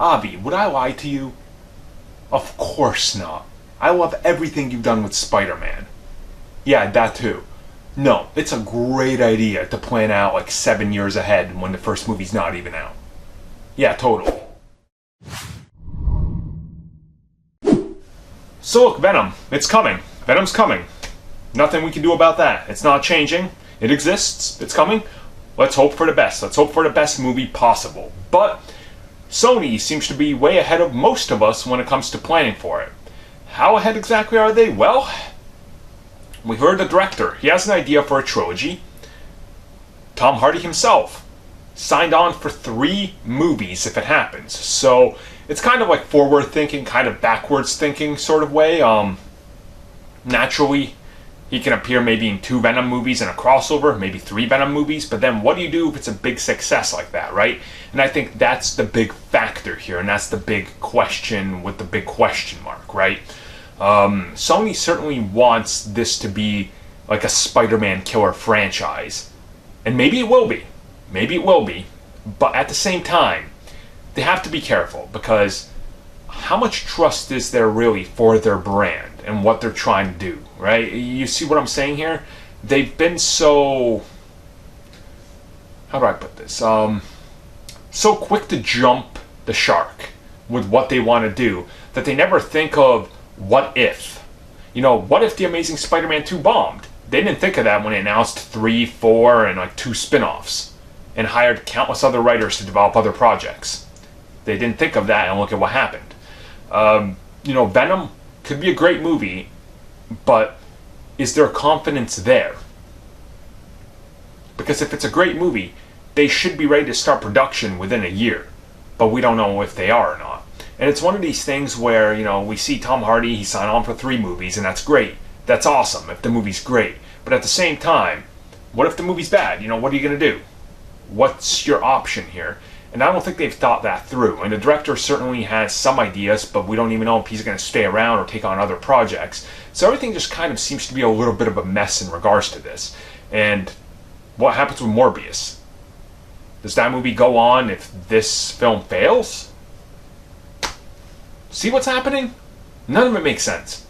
Avi, would I lie to you? Of course not. I love everything you've done with Spider-Man. Yeah, that too. No, it's a great idea to plan out like 7 years ahead when the first movie's not even out. Yeah, totally. So look, Venom, it's coming. Venom's coming. Nothing we can do about that. It's not changing. It exists. It's coming. Let's hope for the best. Let's hope for the best movie possible. But Sony seems to be way ahead of most of us when it comes to planning for it. How ahead exactly are they? Well, we heard the director. He has an idea for a trilogy. Tom Hardy himself signed on for 3 movies if it happens. So it's kind of like forward thinking, kind of backwards thinking sort of way. Naturally, he can appear maybe in 2 Venom movies and a crossover, maybe 3 Venom movies, but then what do you do if it's a big success like that, right? And I think that's the big factor here, and that's the big question with the big question mark, right? Sony certainly wants this to be like a Spider-Man killer franchise, and maybe it will be. Maybe it will be, but at the same time, they have to be careful, because how much trust is there really for their brand and what they're trying to do, right? You see what I'm saying here? They've been so... how do I put this? So quick to jump the shark with what they want to do that they never think of what if. You know, what if The Amazing Spider-Man 2 bombed? They didn't think of that when they announced 3, 4, and like 2 spin-offs and hired countless other writers to develop other projects. They didn't think of that, and look at what happened. You know, Venom could be a great movie, but is there confidence there? Because if it's a great movie, they should be ready to start production within a year, but we don't know if they are or not. And it's one of these things where, you know, we see Tom Hardy, he signed on for 3 movies, and that's great. That's awesome if the movie's great. But at the same time, what if the movie's bad? You know, what are you going to do? What's your option here? And I don't think they've thought that through. And the director certainly has some ideas, but we don't even know if he's going to stay around or take on other projects. So everything just kind of seems to be a little bit of a mess in regards to this. And what happens with Morbius? Does that movie go on if this film fails? See what's happening? None of it makes sense.